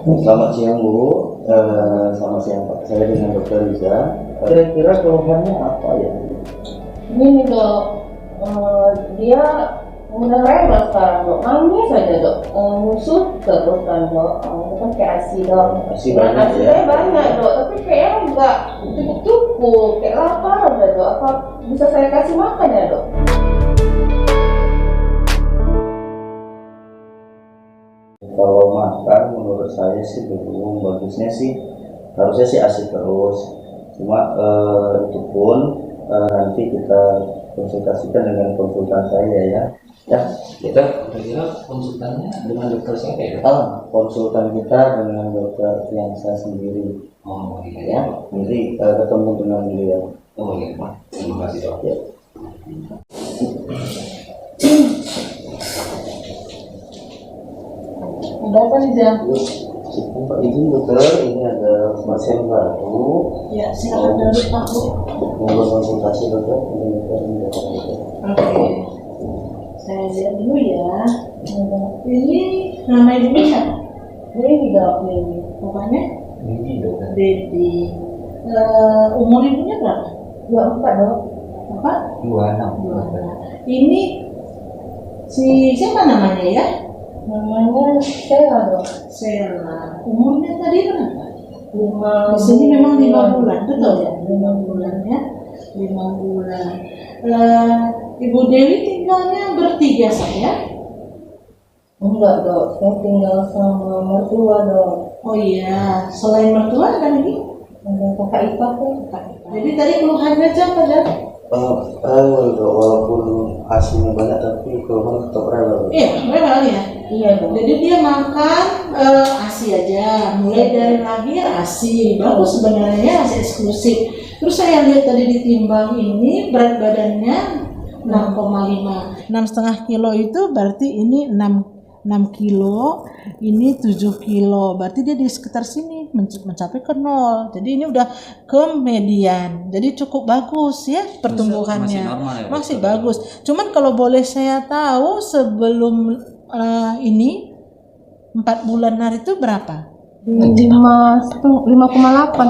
Selamat siang Bu, selamat siang Pak. Saya dengan Dokter Riza. Kira-kira keluhannya apa ya? Ini dok, dia udah rewel sekarang dok, nangis saja dok, musuh terus kan dok, kan kayak ASI dok. ASI banyak ASI ya? saya banyak dok, tapi kayaknya nggak cukup, kayak lapar udah dok. Apa bisa saya kasih makan ya dok? Kalau makan menurut saya sih belum, bagusnya sih harusnya sih ASI terus. Cuma itu pun nanti kita konsultasikan dengan konsultan saya ya. Ya, Kita kira konsultannya dengan dokter siapa ya? konsultan kita dengan dokter yang saya sendiri. Oh iya Ya, nanti ketemu dengan beliau. Oh iya Pak, terima kasih dok. Ya. Ada apa nih Jam? Pak izin dokter, ini ada pasien baru. Ya silakan duduk Pak Bu. Mau konsultasi dokter, Oke, saya lihat dulu ya. Ini nama ibunya siapa? Dewi dok, Dewi. Pokoknya Ini dok. Dedi. Umur ibunya berapa? 24 dok. Apa? 26. Ini si siapa namanya ya? Namanya Sheila dok. Sheila. Umurnya tadi berapa? 5. Di sini memang 5 bulan, betul ya? 5 bulan ya. 5 bulan. Ibu Dewi tinggalnya bertiga saya? Enggak dok, saya tinggal sama mertua dok. Oh iya, selain mertua ada lagi? Ada kakak ipar tuh. Jadi tadi keluhannya apa dok? walaupun hasilnya banyak tapi keluhan tetap rewel. Iya, rewel ya. Iya dok. Jadi dia makan ASI aja, mulai dari lahir ASI, bagus sebenarnya ASI eksklusif. Terus saya lihat tadi ditimbang ini berat badannya 6,5, 6,5 kilo itu berarti ini 6 kilo, ini 7 kilo, berarti dia di sekitar sini mencapai ke 0. Jadi ini udah ke median, jadi cukup bagus ya pertumbuhannya. Masih normal ya, masih bagus. Cuman kalau boleh saya tahu sebelum ini 4 bulanan itu berapa? 5,8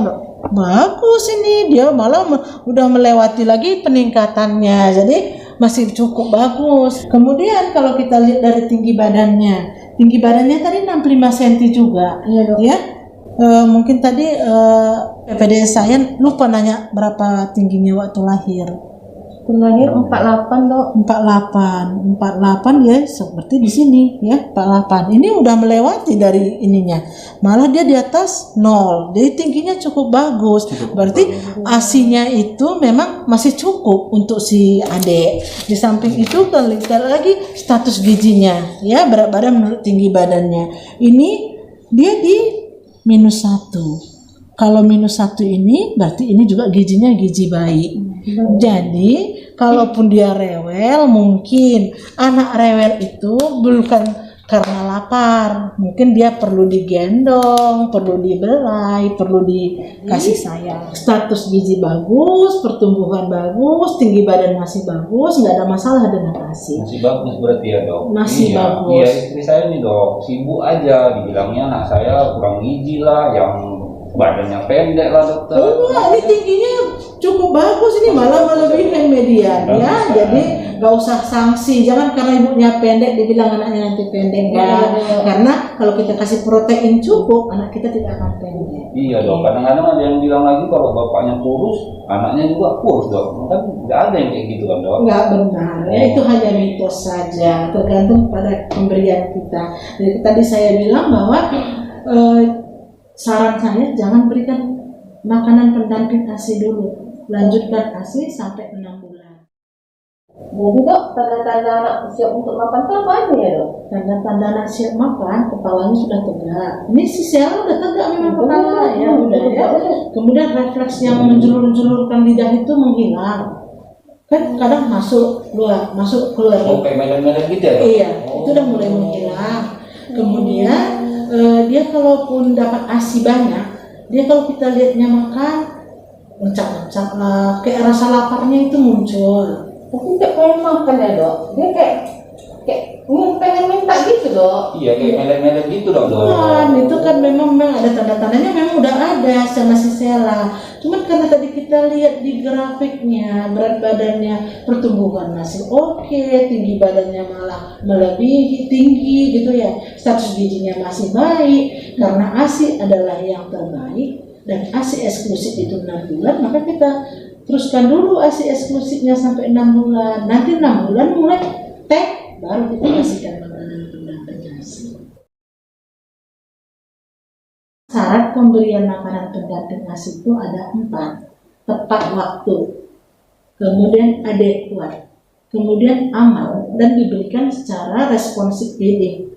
dok. Bagus ini, dia malah udah melewati lagi peningkatannya, jadi masih cukup bagus. Kemudian kalau kita lihat dari tinggi badannya tadi 65 cm juga. Iya dok. Ya, mungkin tadi PPD saya lupa nanya berapa tingginya waktu lahir. Lahir 48 dok. 48 ya, seperti di sini ya, 48. Ini udah melewati dari ininya. Malah dia di atas 0. Jadi tingginya cukup bagus. Berarti ASI-nya itu memang masih cukup untuk si adik. Di samping itu kita lihat lagi status gizinya ya, berat badan menurut tinggi badannya. Ini dia di -1. Kalau -1 ini berarti ini juga gizinya gizi baik. Jadi kalaupun dia rewel, mungkin anak rewel itu bukan karena lapar, mungkin dia perlu digendong, perlu dibelai, perlu dikasih sayang. Status gizi bagus, pertumbuhan bagus, tinggi badan masih bagus, nggak ada masalah dengan ASI. Masih bagus berarti ya dok. Masih Iya. bagus. Iya, istri saya nih dok, sibuk aja, dibilangnya anak saya kurang gizi lah, yang badannya pendek lah dokter. Enggak, ini tingginya cukup bagus, ini malah melebihi median ya. Bagus, Jadi nggak usah sanksi, jangan karena ibunya pendek dibilang anaknya nanti pendek enggak. Karena kalau kita kasih protein cukup, anak kita tidak akan pendek. Iya dok, kadang-kadang ada yang bilang lagi kalau bapaknya kurus, anaknya juga kurus dok. Kan nggak ada yang kayak gitu kan dok. Enggak benar, ya itu hanya mitos saja, tergantung pada pemberian kita. Jadi tadi saya bilang bahwa saran saya jangan berikan makanan pendamping ASI dulu, lanjutkan ASI sampai 6 bulan. Jadi dok, tanda-tanda anak siap untuk makan itu apa aja ya dok? Tanda-tanda anak siap makan, kepalanya sudah tegak. Ini si Sheila udah tegak memang kepala ya, udah ya. Kemudian refleks yang menjulur-julurkan lidah itu menghilang. Kan kadang masuk keluar. Oh, kayak medan-medan gitu ya dok? Iya, itu udah mulai menghilang. Kemudian dia kalaupun dapat ASI banyak, dia kalau kita lihatnya makan mencak-mencak lah, kayak rasa laparnya itu muncul. Tapi nggak pengen makan ya dok, dia kayak pengen minta gitu dok. Dok. Iya, kayak melet-melet gitu dok. Bukan, itu kan memang ada tanda-tandanya, memang udah ada sama si Sela. Cuman karena tadi kita lihat di grafiknya, berat badannya, pertumbuhan masih oke, tinggi badannya malah melebihi tinggi gitu ya, status gizinya masih baik, karena ASI adalah yang terbaik dan ASI eksklusif itu 6 bulan, maka kita teruskan dulu ASI eksklusifnya sampai 6 bulan. Nanti 6 bulan mulai tek, baru kita kasihkan makanan pendamping ASI. Syarat pemberian makanan pendamping ASI itu ada 4. Tepat waktu, kemudian adekuat, kemudian aman, dan diberikan secara responsif feeding.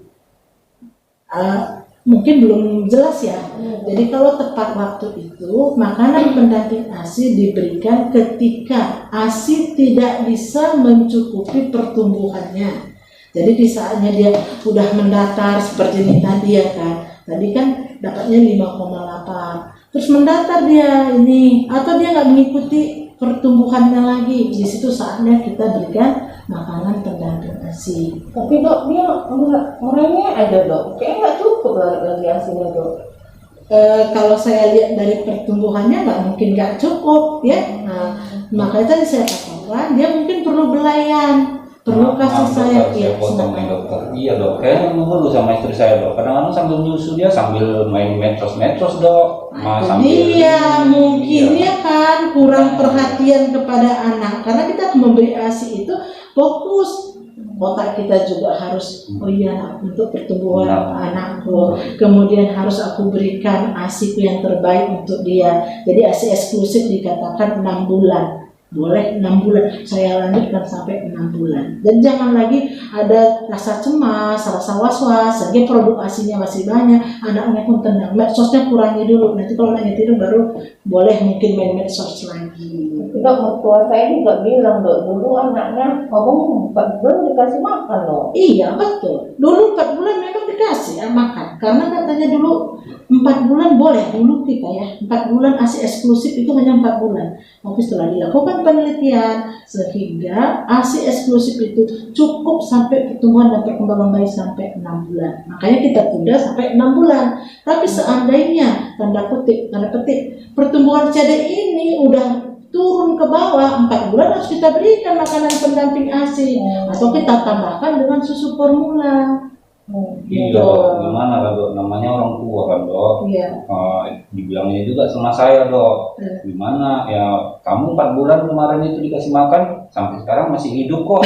Mungkin belum jelas ya. Jadi kalau tepat waktu itu, makanan pendamping ASI diberikan ketika ASI tidak bisa mencukupi pertumbuhannya. Jadi di saatnya dia udah mendatar seperti ini tadi ya kan. Tadi kan dapatnya 5,8. Terus mendatar dia ini, atau dia nggak mengikuti pertumbuhannya lagi. Di situ saatnya kita berikan makanan pendamping ASI. Tapi dok, dia orangnya ada dok, kayaknya nggak cukup lagi ASInya dok. Kalau saya lihat dari pertumbuhannya nggak mungkin nggak cukup ya. Nah, makanya tadi saya katakan dia mungkin perlu belayan, perlu kasih sayang. Saya potong nih dokter. Iya dok, kayaknya dulu sama istri saya dok. Kadang-kadang sambil nyusu dia sambil main metros dok. Dia mungkin ya kan kurang perhatian kepada anak, karena kita memberi ASI itu fokus. Otak kita juga harus, oh iya untuk pertumbuhan anakku, kemudian harus aku berikan ASIku yang terbaik untuk dia. Jadi ASI eksklusif dikatakan 6 bulan. Boleh 6 bulan, saya lanjutkan sampai 6 bulan. Dan jangan lagi ada rasa cemas, rasa was-was, lagi produk ASInya masih banyak, anaknya pun tenang. Medsosnya kurangi dulu, nanti kalau anaknya tidur baru boleh mungkin main medsos lagi. Dok, mertua saya juga bilang dok, dulu anaknya ngomong 4 bulan dikasih makan dok. Iya betul, dulu 4 bulan memang dikasih makan, karena katanya dulu 4 bulan boleh dulu kita ya, 4 bulan ASI eksklusif itu hanya 4 bulan. Tapi setelah dilakukan penelitian, sehingga ASI eksklusif itu cukup sampai pertumbuhan dan perkembangan bayi sampai 6 bulan. Makanya kita tunda sampai 6 bulan. Tapi seandainya tanda petik pertumbuhan CD ini udah turun ke bawah, 4 bulan harus kita berikan makanan pendamping ASI atau kita tambahkan dengan susu formula. Iya dok, gimana kan dok, namanya orang tua kan dok. Iya. Dibilangnya juga sama saya dok, gimana ya kamu 4 bulan kemarin itu dikasih makan sampai sekarang masih hidup kok.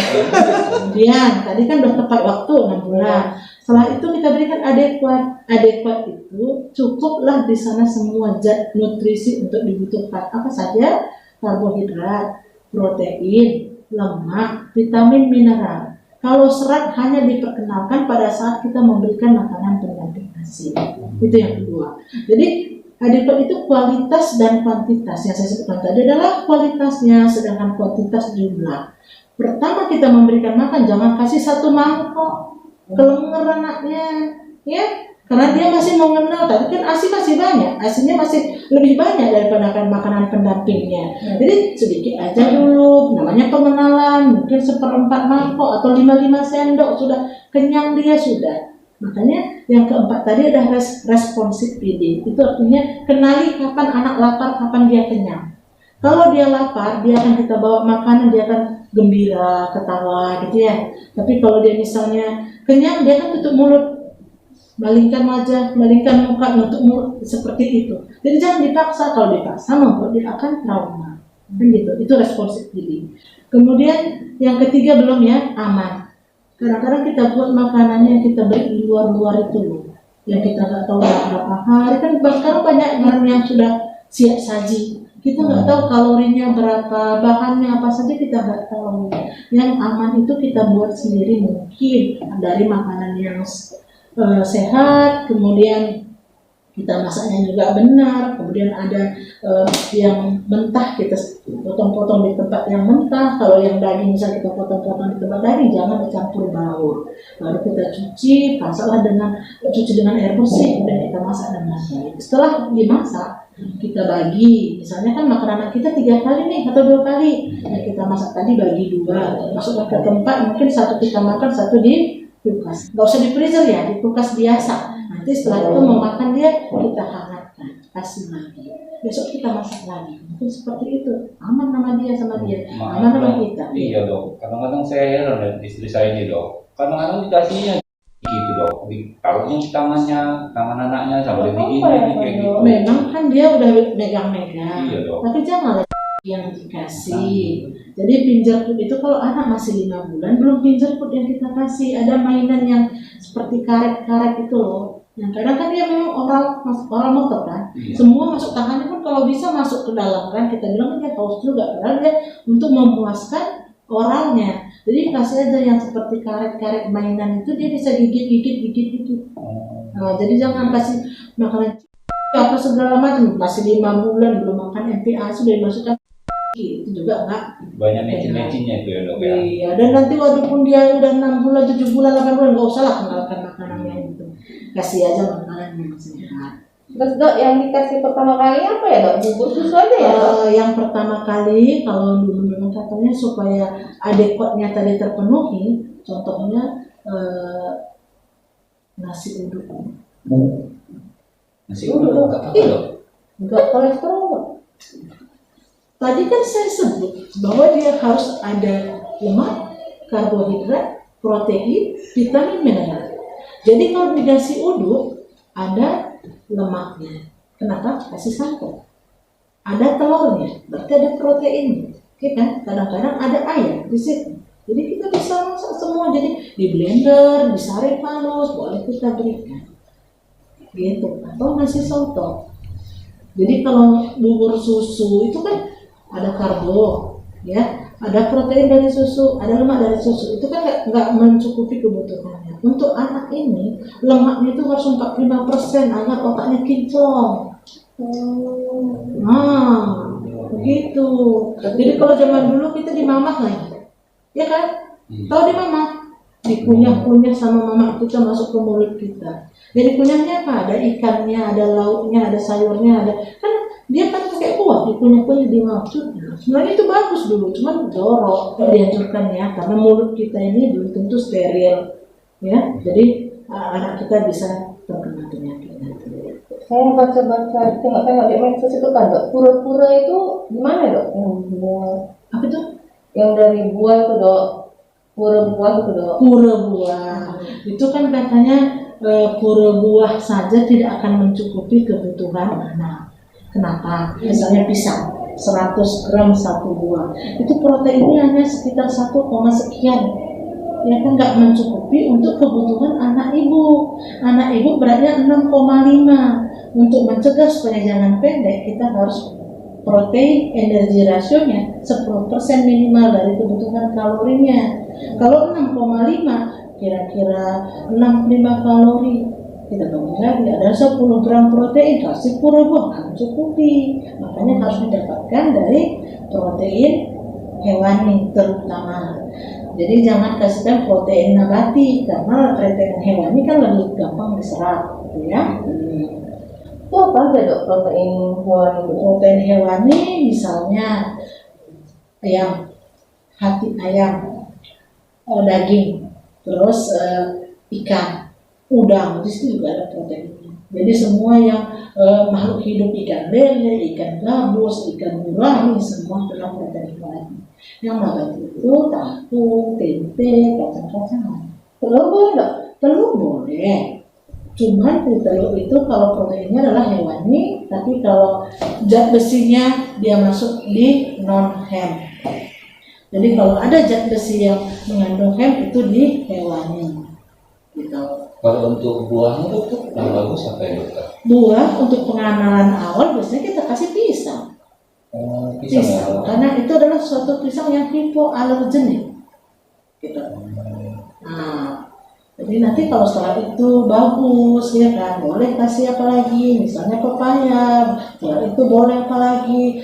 Kemudian tadi kan udah tepat waktu 6 bulan. Setelah itu kita berikan adekuat. Adekuat itu cukuplah di sana semua zat nutrisi untuk dibutuhkan. Apa saja? Karbohidrat, protein, lemak, vitamin, mineral. Kalau serat hanya diperkenalkan pada saat kita memberikan makanan pendamping ASI. Itu yang kedua. Jadi adekuat itu kualitas dan kuantitas. Yang saya sebutkan tadi adalah kualitasnya, sedangkan kuantitas jumlah. Pertama kita memberikan makan, jangan kasih 1 mangkok, kelenger anaknya, ya. Karena dia masih mengenal, tadi kan ASI masih banyak, ASInya masih lebih banyak daripada makanan pendampingnya. Jadi sedikit aja dulu, namanya pengenalan, mungkin 1/4 mangkok atau 5 sendok, sudah kenyang dia sudah. Makanya yang keempat tadi ada responsive feeding, itu artinya kenali kapan anak lapar, kapan dia kenyang. Kalau dia lapar, dia akan kita bawa makanan, dia akan gembira, ketawa gitu ya. Tapi kalau dia misalnya kenyang, dia akan tutup mulut, malingkan wajah, malingkan muka, nutup mulut, seperti itu. Jadi jangan dipaksa, kalau dipaksa membuat dia akan trauma. Kan gitu, itu responsif feeding. Kemudian yang ketiga belum ya, aman. Kadang-kadang kita buat makanannya yang kita beri di luar-luar itu loh, yang kita nggak tahu berapa hari, kan sekarang banyak makanan yang sudah siap saji. Kita nggak tahu kalorinya berapa, bahannya apa saja kita nggak tahu. Yang aman itu kita buat sendiri, mungkin dari makanan yang sehat, kemudian kita masaknya juga benar, kemudian ada yang mentah kita potong-potong di tempat yang mentah. Kalau yang daging bisa kita potong-potong di tempat daging, jangan dicampur baur. Baru kita cuci, pasanglah cuci dengan air bersih, kemudian kita masak dengan baik. Setelah dimasak, kita bagi, misalnya kan makan anak kita 3 kali nih atau 2 kali, yang kita masak tadi bagi 2, masukkan ke tempat, mungkin 1 kita makan, 1 kulkas. Nggak usah di freezer ya, di kulkas biasa. Nanti setelah itu mau makan dia kita hangatkan, kasih lagi. Besok kita masak lagi. Mungkin seperti itu. Aman sama dia, aman sama kita. Iya dok, kadang-kadang saya heran ya istri saya ini dok. Kadang-kadang dikasihnya gitu dok, ditaruhnya di tangan anaknya sampai begini kayak gitu. Memang kan dia udah megang-megang. Iya dok. Tapi janganlah yang dikasih. Jadi pinjerkut itu kalau anak masih 5 bulan belum pinjerkut yang kita kasih. Ada mainan yang seperti karet-karet itu loh. Yang kadang kan dia memang oral motor kan. Iya. Semua masuk tangannya pun kalau bisa masuk ke dalam kan. Kita bilang dia haus juga padahal dia untuk memuaskan oralnya. Jadi kasih aja yang seperti karet-karet mainan itu dia bisa gigit gitu. Nah, jadi jangan kasih makanan apa segala macam. Masih 5 bulan belum makan MPA sudah dimasukkan itu juga enggak. Banyak mecin-mecinnya itu ya dok ya. Iya, dan nanti walaupun dia udah 6 bulan, 7 bulan, 8 bulan nggak usah lah kenalkan makanan yang itu. Kasih aja makanan yang sehat. Terus dok, yang dikasih pertama kali apa ya dok? Bubur susu aja ya dok? Yang pertama kali kalau dulu memang katanya supaya adekotnya tadi terpenuhi, contohnya nasi uduk. Nasi uduk apa dok? Enggak kolesterol dok? Tadi kan saya sebut bahwa dia harus ada lemak, karbohidrat, protein, vitamin, mineral. Jadi kalau dikasih uduk ada lemaknya. Kenapa? Kasih santan. Ada telurnya, berarti ada proteinnya. Oke kan? Kadang-kadang ada air di situ. Jadi kita bisa masak semua. Jadi di blender, disaring halus, boleh kita berikan. Gitu. Atau nasi soto. Jadi kalau bubur susu itu kan ada karbo, ya, ada protein dari susu, ada lemak dari susu. Itu kan nggak mencukupi kebutuhannya. Untuk anak ini lemaknya itu harus 45% agar otaknya kinclong. Nah, begitu. Jadi kalau zaman dulu kita di mamah lagi, ya kan? Tahu di mamah? Dikunyah-kunyah sama mama kita masuk ke mulut kita. Jadi kunyahnya apa? Ada ikannya, ada lauknya, ada sayurnya, ada kan dia kan pakai kuah dikunyah-kunyah di maksud. Sebenarnya itu bagus dulu, cuman jorok dihancurkan ya karena mulut kita ini belum tentu steril, ya. Jadi anak kita bisa terkena penyakit nanti. Saya baca-baca tengok-tengok di medsos itu kan dok, pura-pura itu gimana dok? Apa itu? Yang dari buah itu dok, pura buah itu dok. Pura buah. Itu kan katanya pura buah saja tidak akan mencukupi kebutuhan anak. Kenapa? Misalnya pisang 100 gram satu buah, itu proteinnya hanya sekitar 1, sekian. Ya kan nggak mencukupi untuk kebutuhan anak ibu. Anak ibu beratnya 6,5. Untuk mencegah supaya jangan pendek, kita harus protein energi rasionya 10% minimal dari kebutuhan kalorinya. Kalau 6,5 kira-kira 65 kalori. Kita bagi lagi ada 10 gram protein, kasih pura buah kan cukupi. Makanya harus didapatkan dari protein hewani terutama. Jadi jangan kasihkan protein nabati karena protein hewani kan lebih gampang diserap, gitu ya. Itu apa aja dok protein hewani? Protein hewani misalnya ayam, hati ayam, daging, terus ikan, udang, di situ juga ada proteinnya. Jadi semua yang makhluk hidup, ikan lele, ikan gabus, ikan gurami, semua adalah protein hewani. Yang nabati itu tahu, tempe, kacang-kacangan. Telur boleh dok? Telur boleh. Cuman di telur itu kalau proteinnya adalah hewani, tapi kalau zat besinya dia masuk di non-hem. Jadi kalau ada zat besi yang mengandung hem itu di hewani. Gitu. Kalau untuk buahnya dokter yang bagus apa ya dokter? Buah untuk pengenalan awal biasanya kita kasih pisang. Pisang, karena itu adalah suatu pisang yang hipoalergenik. Gitu. Nah, jadi nanti kalau setelah itu bagus ya kan, boleh kasih apa lagi? Misalnya pepaya. Setelah itu boleh apa lagi?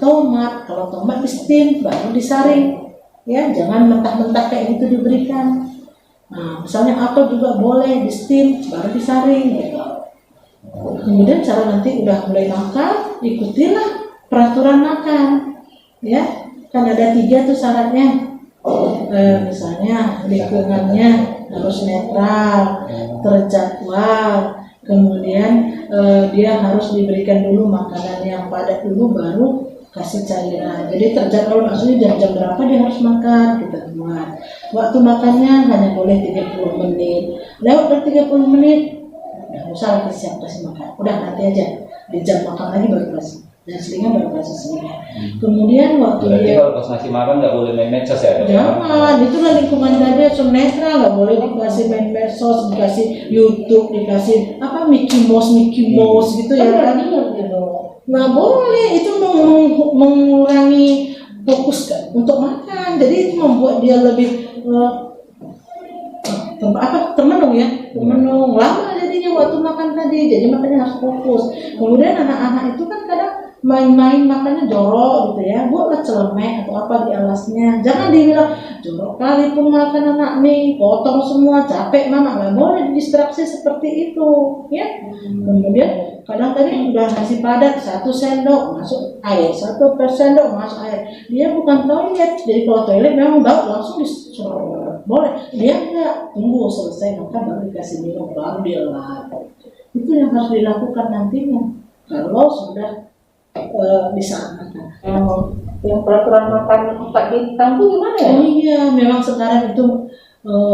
Tomat. Kalau tomat di steam baru disaring. Ya, jangan mentah-mentah kayak gitu diberikan. Nah, misalnya apel juga boleh di steam baru disaring gitu. Kemudian cara nanti udah mulai makan, ikutilah peraturan makan, ya kan ada 3 tuh syaratnya, misalnya lingkungannya harus netral, terjadwal. Kemudian dia harus diberikan dulu makanan yang padat dulu, baru kasih cairan. Jadi terjadwal maksudnya jam-jam berapa dia harus makan, kita buat. Waktu makannya hanya boleh 30 menit. Lewat dari 30 menit, udah usah lagi siap kasih makan. Udah nanti aja di jam makan lagi baru kasih. Dan selingan baru kasih selingan. Kemudian waktu Berarti dia kalau pas ngasih makan nggak boleh main medsos ya? Dok? jangan, itulah lingkungan tadi harus netral, nggak boleh dikasih main medsos, dikasih YouTube, dikasih apa Mickey Mouse gitu ya kan? Nggak boleh, itu mengurangi fokus untuk makan. Jadi itu membuat dia lebih termenung ya, termenung lama jadinya waktu makan tadi. Jadi makanya harus fokus. Kemudian anak-anak itu kan kadang main-main makannya jorok gitu ya, buatlah celemek atau apa di alasnya. Jangan dibilang jorok kali pun makan anak nih, potong semua, capek mama. Nggak boleh distraksi seperti itu ya. Kemudian kadang tadi udah nasi padat 1 sendok masuk air, 1 sendok masuk air. Dia bukan toilet, jadi kalau toilet memang langsung disuruh. Boleh, dia enggak, tunggu selesai makan baru dikasih minum, baru dia lap. Itu yang harus dilakukan nantinya kalau sudah bisa makan. Yang peraturan makan 4 bintang tuh gimana ya? Oh iya, memang sekarang itu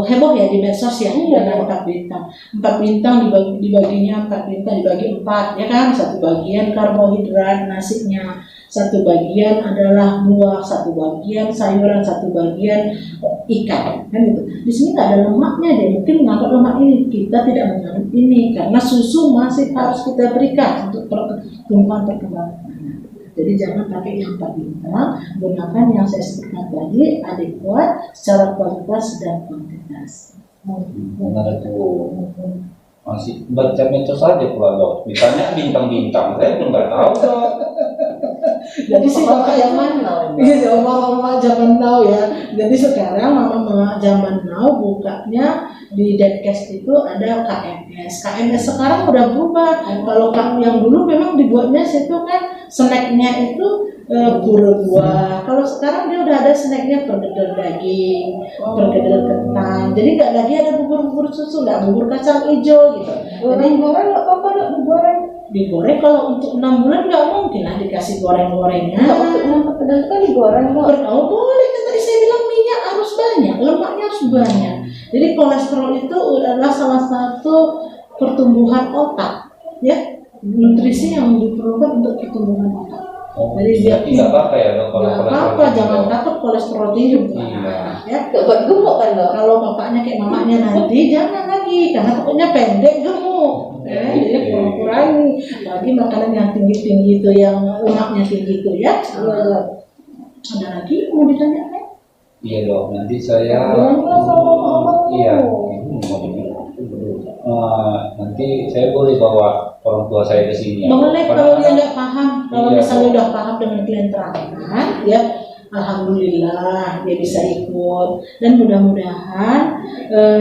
heboh ya di medsos ya, dengan 4 bintang. 4 bintang dibaginya 4 bintang dibagi 4 ya kan, 1 bagian karbohidrat nasinya, 1 bagian adalah buah, 1 bagian sayuran, 1 bagian ikan kan gitu. Di sini nggak ada lemaknya, dia mungkin menganggap lemak ini, kita tidak menganggap ini karena susu masih harus kita berikan untuk perkembangan. Jadi jangan pakai yang 4 bintang, gunakan yang saya sebutkan tadi, adekuat secara kualitas dan kuantitas. Benar tuh. Masih baca medsos saja pula Dok. Misalnya bintang-bintang, saya pun nggak tahu Dok. Jadi si bapak yang mana? iya, mama zaman now ya. Jadi sekarang mama zaman now bukanya di Deadcast itu ada KMS. KMS sekarang udah berubah. Kalau yang dulu memang dibuatnya situ kan snacknya itu pura buah. Kalau sekarang dia udah ada snacknya perkedel daging, perkedel kentang. Jadi nggak lagi ada bubur susu, nggak bubur kacang hijau gitu. Jadi Goreng nggak apa-apa nggak digoreng? digoreng kalau untuk 6 bulan nggak mungkin lah dikasih goreng-gorengan. Nggak maksudnya perkedel kan digoreng kok. Oh boleh, kan tadi saya bilang minyak harus banyak, lemaknya harus banyak. Jadi kolesterol itu adalah salah satu pertumbuhan otak, ya, nutrisi yang diperlukan untuk pertumbuhan otak. Jadi dia tidak apa-apa ya Dok kalau nggak kolesterol apa-apa, tinggi, jangan Dok. takut kolesterol tinggi untuk Iya. anak, ya. Nggak buat gemuk kan dok? Kalau bapaknya kayak mamanya nanti jangan lagi, karena takutnya pendek gemuk. Ya, jadi kurangi lagi makanan yang tinggi-tinggi itu, yang lemaknya tinggi itu ya. Ada lagi mau ditanyakan? Iya Dok, nanti saya Bilanglah sama mama. iya. Nanti saya boleh bawa orang tua saya ke sini. Ya? Boleh Karena kalau dia nggak paham, kalau Iya, misalnya udah paham dengan kalian terangkan, ya alhamdulillah dia bisa ikut. Dan mudah-mudahan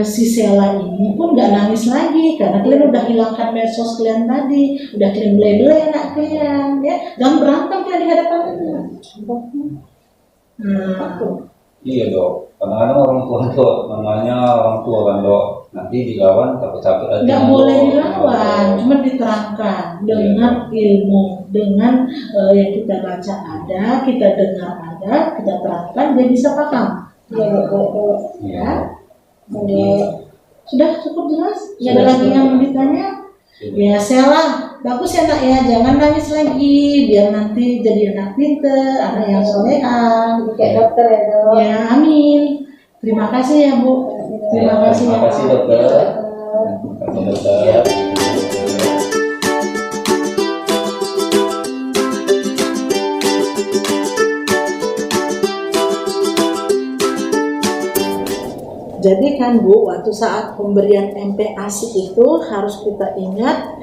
si Sela ini pun nggak nangis lagi karena kalian udah hilangkan medsos kalian tadi, udah kalian belai-belai anak kalian, ya jangan berantem kalian di hadapan anak. Iya Dok, kadang-kadang orang tua Dok, namanya orang tua kan Dok, nanti dilawan takut-takut aja. Nggak boleh dilawan, cuma diterangkan dengan ilmu, dengan yang kita baca ada, kita dengar ada, kita terangkan, dia bisa paham. Iya dok. Iya. Jadi sudah cukup jelas? Nggak ada lagi yang mau ditanya? Ya Sela, bagus ya nak ya, jangan nangis lagi, biar nanti jadi anak pinter, anak yang soleha. Kayak dokter ya dok. Ya amin. Terima kasih ya Bu. Terima kasih ya Terima kasih Pak. Dokter. Terima kasih Dokter. Ya. Jadi kan Bu, waktu saat pemberian MPASI itu harus kita ingat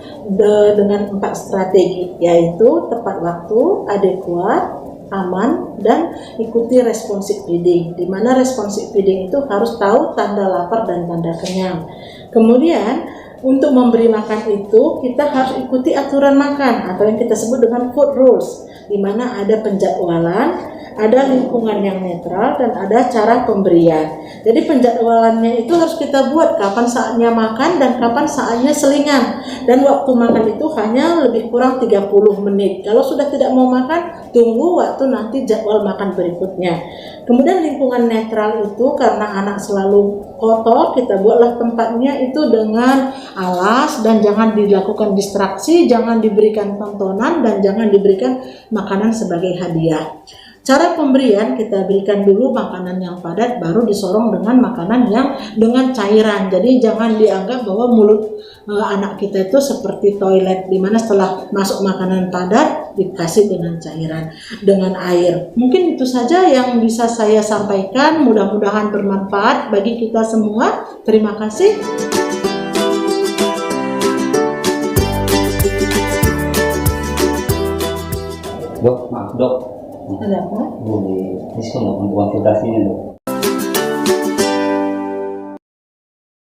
dengan 4 strategi, yaitu tepat waktu, adekuat, aman, dan ikuti responsive feeding. Di mana responsive feeding itu harus tahu tanda lapar dan tanda kenyang. Kemudian untuk memberi makan itu kita harus ikuti aturan makan atau yang kita sebut dengan food rules, di mana ada penjadwalan, ada lingkungan yang netral, dan ada cara pemberian. Jadi penjadwalannya itu harus kita buat kapan saatnya makan dan kapan saatnya selingan. Dan waktu makan itu hanya lebih kurang 30 menit. Kalau sudah tidak mau makan, tunggu waktu nanti jadwal makan berikutnya. Kemudian lingkungan netral itu karena anak selalu kotor, kita buatlah tempatnya itu dengan alas dan jangan dilakukan distraksi, jangan diberikan tontonan, dan jangan diberikan makanan sebagai hadiah. Cara pemberian kita berikan dulu makanan yang padat, baru disorong dengan makanan yang dengan cairan. Jadi jangan dianggap bahwa mulut anak kita itu seperti toilet, di mana setelah masuk makanan padat dikasih dengan cairan, dengan air. Mungkin itu saja yang bisa saya sampaikan. Mudah-mudahan bermanfaat bagi kita semua. Terima kasih. Dok, maaf dok, Ada apa? boleh diskon dok untuk konsultasinya dok?